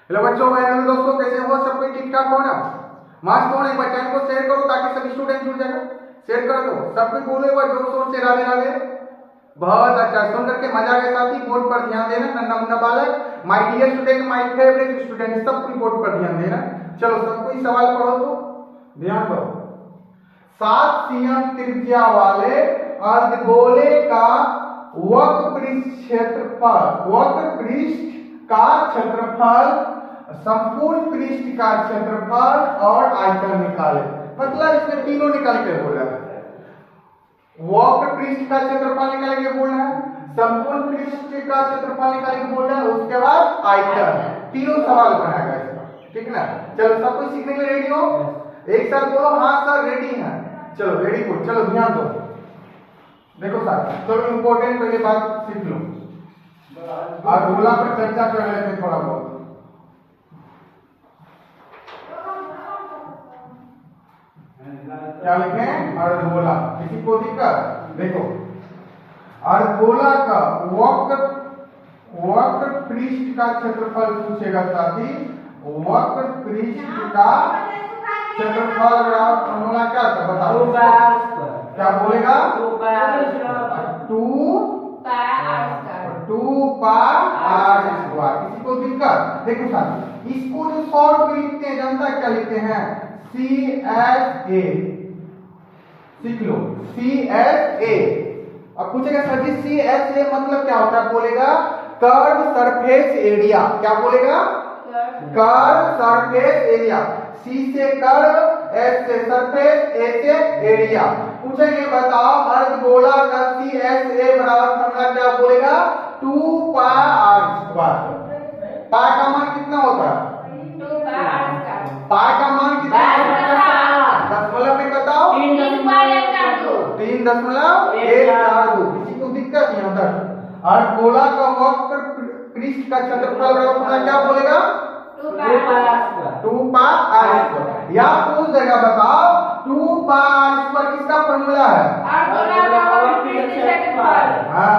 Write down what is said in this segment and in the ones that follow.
Hello बच्चों, hello दोस्तों, कैसे हो? सब कोई ठीक ठाक हो ना? मास्क हो, एक बार चैनल को शेयर करो ताकि सभी स्टूडेंट जुड़ जाएगा। शेयर कर दो, सब कोई बोले हुआ जोर शोर से राधे राधे। बहुत अच्छा, सुन करके मजा आ गया साथी। बोर्ड पर ध्यान देना, नन्हा मुन्ना बालक, my dear student, my favourite student, सब कोई बोर्ड पर ध्यान देना। चलो सब कोई सवाल पढ़ो तो ध्यान दो। 7 cm त्रिज्या वाले अर्धगोले का वक्र पृष्ठ का क्षेत्रफल, संपूर्ण पृष्ठ का क्षेत्रफल और आयतन निकाले। मतलब इसमें तीनों निकाल के बोला है। वक्र पृष्ठ का क्षेत्रफल निकाल के बोलना है, संपूर्ण पृष्ठ का क्षेत्रफल निकाल के बोलना है, उसके बाद आयतन। तीनों सवाल बनाएगा इसका, ठीक है ना? चलो सब कुछ सीखने के लिए रेडी हो? एक साथ बोलो हाँ सर रेडी है। चलो वेरी गुड, चलो ध्यान दो। देखो सर, चलो इंपॉर्टेंट पहले बात सीख लो और गोला पर चर्चा कर लेते हैं थोड़ा बहुत। क्या लिखें? अर्धगोला। किसी को दिक्कत? देखो, अर्धगोला का वक्र पृष्ठ का क्षेत्रफल पूछेगा साथी। वक्र पृष्ठ का क्षेत्रफल फॉर्मूला क्या था बताओ? क्या बोलेगा? 2 पाई r स्क्वायर। किसी को दिक्कत? देखो साथी, इसको जो शॉर्ट में लिखते हैं जानता क्या लिखते हैं? CSA। सीख लो, CSA। अब पूछेगा सर जी CSA मतलब क्या होता है? बोलेगा कर्व सरफेस एरिया। क्या बोलेगा? Curve surface area. C से कर्व, S से सरफेस, A से एरिया। पूछेंगे बताओ अर्धगोला का CSA बराबर फॉर्मूला क्या बोलेगा? 2 पाई r स्क्वायर। पाई का मान कितना होता है? पाई का मान कितना होता है? दशमलव में बताओ। 3.142। किसी को दिक्कत नहीं होता? अर्धगोला का वक्र पृष्ठ का क्षेत्रफल बराबर क्या बोलेगा? 2 पाई r स्क्वायर। या पूछ देगा बताओ 2 पाई r स्क्वायर किसका फॉर्मूला है?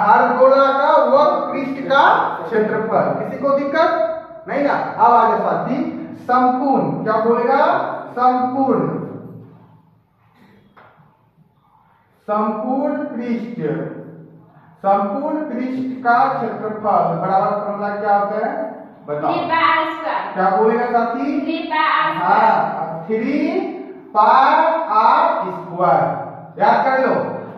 अर्धगोला का वक्र पृष्ठ का क्षेत्रफल। किसी को दिक्कत नहीं ना? अब आगे साथी, संपूर्ण। क्या बोलेगा? संपूर्ण पृष्ठ का क्षेत्रफल बराबर फॉर्मूला क्या होता है बताओ? क्या बोलेगा साथी? 3 पाई r स्क्वायर। याद कर लो,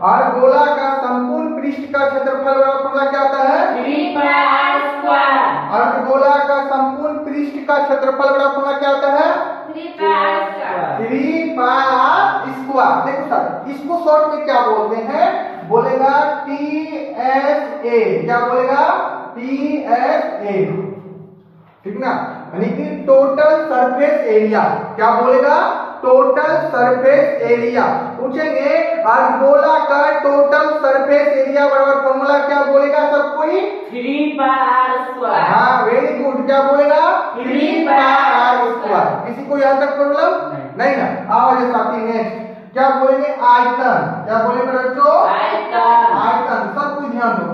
अर्धगोला का संपूर्ण पृष्ठ का क्षेत्रफल बराबर फॉर्मूला क्या होता है? 3 पाई r स्क्वायर। अर्धगोला का संपूर्ण पृष्ठ का क्षेत्रफल बराबर फॉर्मूला क्या होता है? 3 पाई r स्क्वायर। 3 पाई r स्क्वायर। देखो सर, इसको शॉर्ट में क्या बोलते हैं? बोलेगा TSA। क्या बोलेगा? TSA, ठीक ना? यानी कि टोटल सरफेस एरिया। क्या बोलेगा? Total surface area. पूछेंगे अर्धगोला का टोटल सरफेस एरिया बराबर फॉर्मूला क्या बोलेगा सब कोई? 3 पाई r स्क्वायर। हाँ वेरी गुड। क्या बोलेगा? 3 पाई r स्क्वायर। किसी को यहाँ तक प्रॉब्लम नहीं ना? आओ ये साथी नेक्स्ट क्या बोलेंगे? आयतन। क्या बोलेंगे बच्चों? आयतन। सब कुछ ध्यान दो।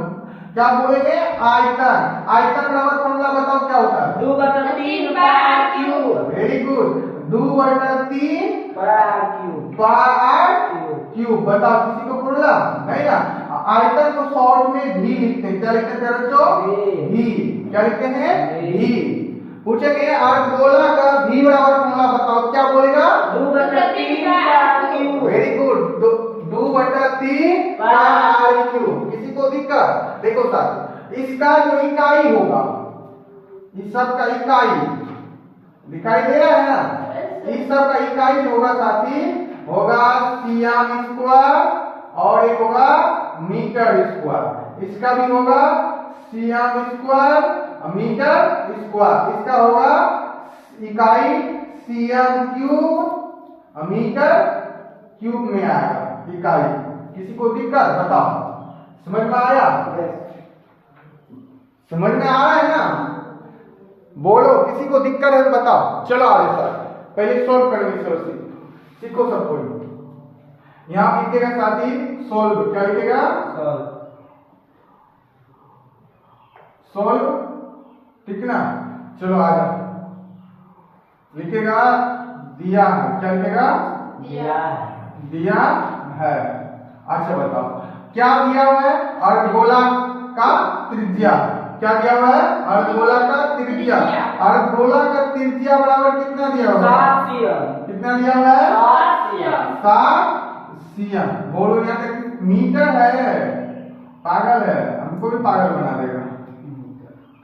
क्या बोलेंगे? आयतन। आयतन बराबर फॉर्मूला बताओ क्या होता है? 2/3 पाई r क्यूब। Very good. 2/3 पाई r क्यूब। बताओ किसी को प्रॉब्लम नहीं ना? आयतन को शॉर्ट में भी लिखते हैं। क्या लिखते हैं बच्चों? भी। क्या लिखते हैं? भी। पूछेंगे अर्धगोला का भी बराबर फॉर्मूला बताओ क्या बोलेगा? 2/3 पाई r क्यूब। Very good. 2/3 पाई r क्यूब। किसी को दिक्कत? देखो सर, इसका जो इकाई होगा, इस सब का इकाई दिखाई दे रहा है ना? इस सब का इकाई जो होगा साथी होगा सीएम स्क्वायर और एक होगा मीटर स्क्वायर। इसका भी होगा सीएम स्क्वायर मीटर स्क्वायर। इसका होगा इकाई सीएम क्यूब मीटर क्यूब में आएगा इकाई। किसी को दिक्कत बताओ? समझ में आया? समझ में आ रहा है ना? बोलो किसी को दिक्कत है तो बताओ। चलो आगे सर, पहले सोल्व करेंगे सर। सीखो सब कोई। यहाँ लिखेगा साथी सोल्व। क्या लिखेगा? सोल्व, ठीक ना? चलो आ जाओ। लिखेगा दिया है। क्या लिखेगा? दिया है। दिया है। अच्छा बताओ क्या दिया हुआ है? अर्धगोला का त्रिज्या। क्या दिया हुआ है? अर्धगोला का त्रिज्या। अर्धगोला का त्रिज्या बराबर कितना दिया हुआ है? 7 सीएम। कितना दिया हुआ है? 7 सीएम। 7 सीएम। बोलो यहाँ तक मीटर है। पागल है, हमको भी पागल बना देगा।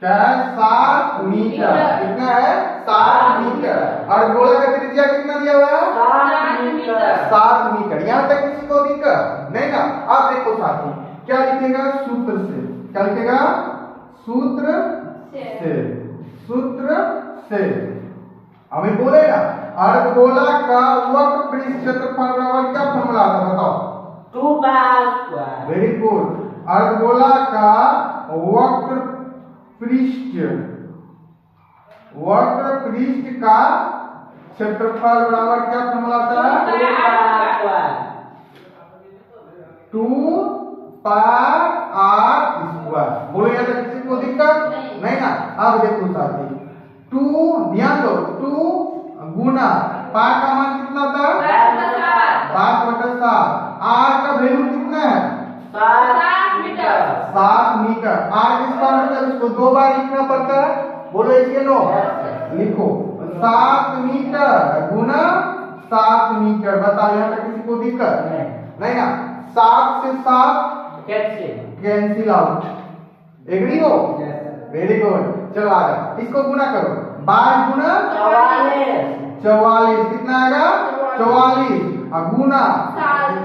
क्या है? 7 मीटर। कितना है? 7 मीटर। अर्धगोला का त्रिज्या कितना दिया हुआ है? 7 मीटर। 7 मीटर। यहाँ तक किसी को दिक्कत नहीं ना? आप देखो साथी क्या लिखेगा? सूत्र से। क्या लिखेगा? सूत्र से। सूत्र से हमें बोले ना अर्धगोला का वक्र पृष्ठ क्षेत्रफल बराबर क्या फॉर्मूला आता है बताओ? 2 पाई स्क्वायर। Very good. अर्धगोला का वक्र पृष्ठ का क्षेत्रफल बराबर क्या फॉर्मूला आता है? 2 pi square. 2 pi R square. बोलो यहाँ तक किसी को दिक्कत नहीं ना? अब देखो साथी 2 ध्यान दो 2 गुना पाई का मान कितना था? 5/7। आर का वैल्यू कितना है? 7 मीटर। 7 मीटर। आर स्क्वायर मतलब इसको 2 बार लिखना पड़ता है। बोलो इसके नो लिखो 7 मीटर गुना 7 मीटर। बताओ यहाँ तक किसी को दिक्कत नहीं ना? 7 से 7 कैंसिल आउट। एग्री हो? Very good. चलो आगे इसको गुना करो। 12 गुना 44। कितना आएगा? 44। गुना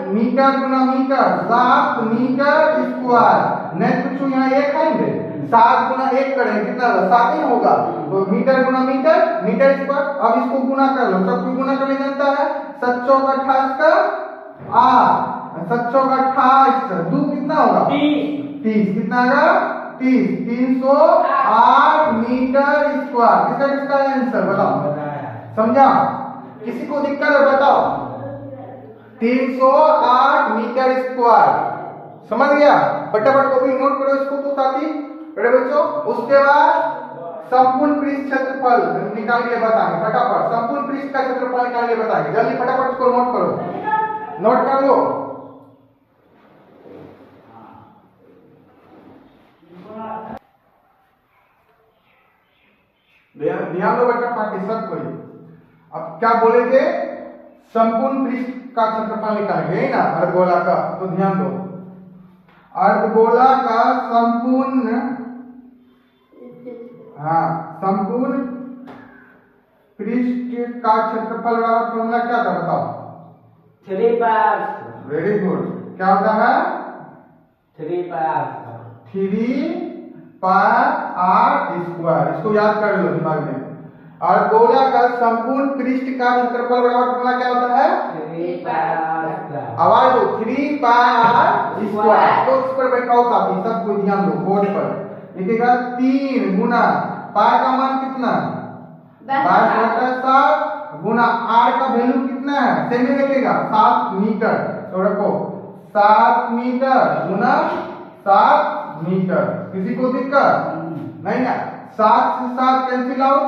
मीटर गुना मीटर 7 मीटर स्क्वायर। नहीं पूछो यहाँ एक आएंगे 7 गुना 1 करें कितना 7 ही होगा। तो मीटर गुना मीटर मीटर स्क्वायर। अब इसको गुना कर लो। सब कोई गुना करने जानता है। 7 चौक 28 का 8 7 चौक 28 2 कितना होगा? 30। कितना आएगा? 30। 308 मीटर स्क्वायर। किसका किसका आंसर बताओ? समझा? किसी को दिक्कत है बताओ? 308 मीटर स्क्वायर। समझ गया? फटाफट कॉपी नोट करो इसको तो साथी बड़े बच्चों। उसके बाद संपूर्ण पृष्ठ क्षेत्रफल निकाल के बताएंगे। फटाफट संपूर्ण पृष्ठ का क्षेत्रफल निकाल के बताएंगे। जल्दी फटाफट इसको नोट करो। नोट कर लो। ध्यान दो बच्चा पार्टी सब कोई। अब क्या बोले थे? संपूर्ण पृष्ठ का क्षेत्रफल निकालेंगे ना अर्धगोला का। तो ध्यान दो अर्धगोला का संपूर्ण संपूर्ण पृष्ठ का क्षेत्रफल बराबर फॉर्मूला क्या था बताओ? 3 पाई। Very good. क्या होता है? 3 पाई। 3 पाई आर स्क्वायर। इसको याद कर लो दिमाग में। अर्धगोला का संपूर्ण पृष्ठ का क्षेत्रफल बराबर फॉर्मूला क्या होता है? 3 पाई। आवाज दो 3 पाई आर स्क्वायर। तो इस पर बैठाओ साथी सब कोई ध्यान दो। बोर्ड पर लिखेगा 3 गुना पाई का मान कितना? 5/7 गुना आर का वैल्यू कितना है? सेम ही लिखेगा 7 मीटर। तो रखो 7 मीटर गुना 7 मीटर। किसी को दिक्कत नहीं ना? 7 से 7 कैंसिल आउट।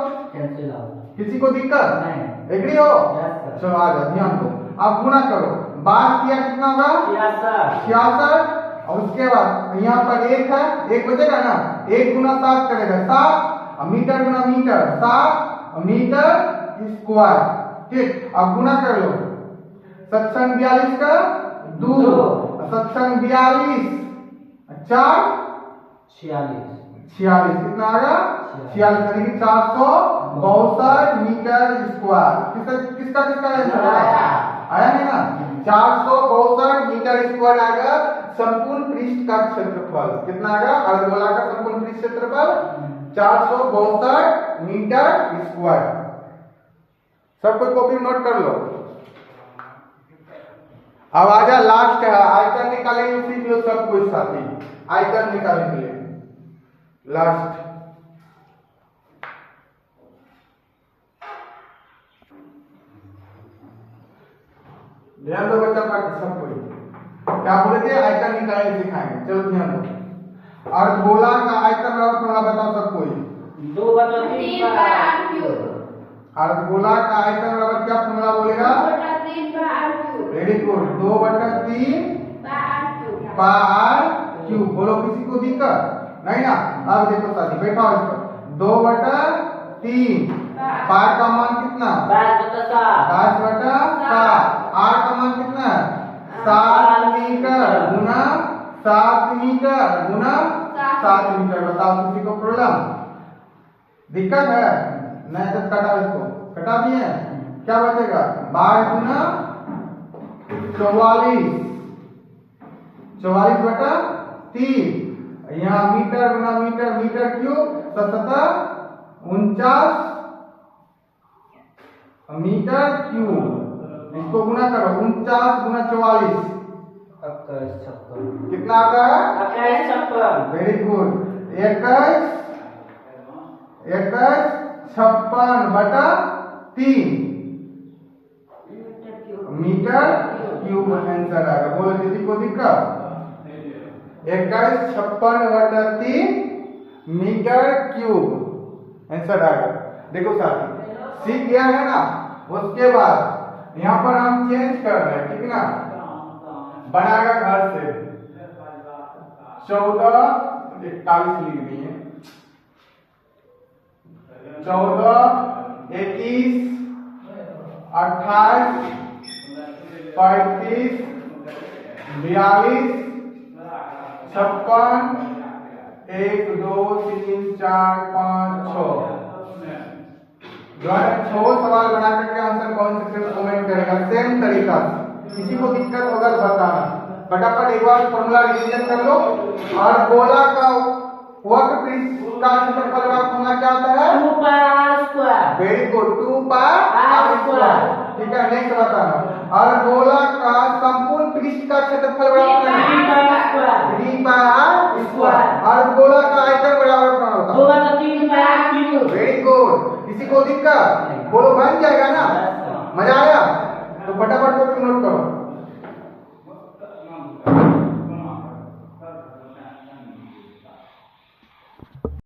किसी को दिक्कत नहीं? एग्री हो? Yes, चलो आ जाओ ध्यान दो। अब गुना करो। 12 किया कितना होगा? 66। और उसके बाद यहाँ पर 1 है 1 बचेगा ना? 1 गुना 7 करेगा 7 मीटर गुना मीटर 7 मीटर स्क्वायर। ठीक। अब गुना कर लो। 742 का 2 742 4 46। कितना आ गया? 46 यानी कि 462 मीटर स्क्वायर। किसका आंसर आया नहीं ना? 462 मीटर स्क्वायर आएगा संपूर्ण पृष्ठ का क्षेत्रफल। कितना आएगा? अर्धगोला का संपूर्ण पृष्ठ क्षेत्रफल 462 मीटर स्क्वायर। सब कोई कॉपी नोट कर लो। अब आजा लास्ट है आयतन निकालेंगे। सीख लो सब कोई साथी आयतन निकालने के लिए लास्ट। ध्यान दो बच्चा पार्टी सब कोई। क्या बोले थे? आयतन निकालने सिखाएंगे। चलो ध्यान दो। अर्धगोला का आयतन बराबर फॉर्मूला बताओ सब कोई। 2/3 पाई क्यूब। अर्धगोला का आयतन बराबर क्या फॉर्मूला बोलेगा? 2/3 वेरी गुड, 2/3 पार क्यूब। बोलो किसी को दिक्कत नहीं ना? अब देखो साथी बैठाओ इस पर, 2/3 पार का मान कितना? 5/7 5/7। आर का मान कितना? 7 मीटर गुना 7 मीटर गुना 7 मीटर। बताओ किसी को प्रॉब्लम दिक्कत है? नहीं तो कटा इसको, कटा दिए, क्या बचेगा? 12 गुना 44, 44/3। यहाँ मीटर गुना metre, metre cube 77 49 metre cube. इसको गुना करो, 49 गुना 44 21 कितना आता है? 56 very good. 21 56/3 metre cube answer आएगा। बोलो किसी को दिक्कत? 21 56/3 मीटर क्यूब आंसर आएगा। देखो साथी सीख गया है ना? उसके बाद यहाँ पर हम चेंज कर रहे हैं, ठीक ना? बनाएगा घर से 14 41 लिख दिए, 14 21 28 35 42 56 1 2 3 4 5 6। जो है 6 सवाल बना करके आंसर कौन से कमेंट करेगा सेम तरीका से। किसी को दिक्कत होगा तो बताना। फटाफट एक बार फॉर्मूला रिवीजन कर लो। और गोला का वक्र पृष्ठ का क्षेत्रफल का फॉर्मूला क्या होता है? 2 पाई वेरी गुड, 2 पाई स्क्वायर। ठीक है, नेक्स्ट बताना। और गोला का संपूर्ण पृष्ठ का क्षेत्रफल बराबर है 3 पाई स्क्वायर। और गोला का आयतन बराबर क्या होता है? 2/3 पाई क्यूब। Very good. किसी को दिक्कत? बोलो बन जाएगा ना? मजा आया? तो फटाफट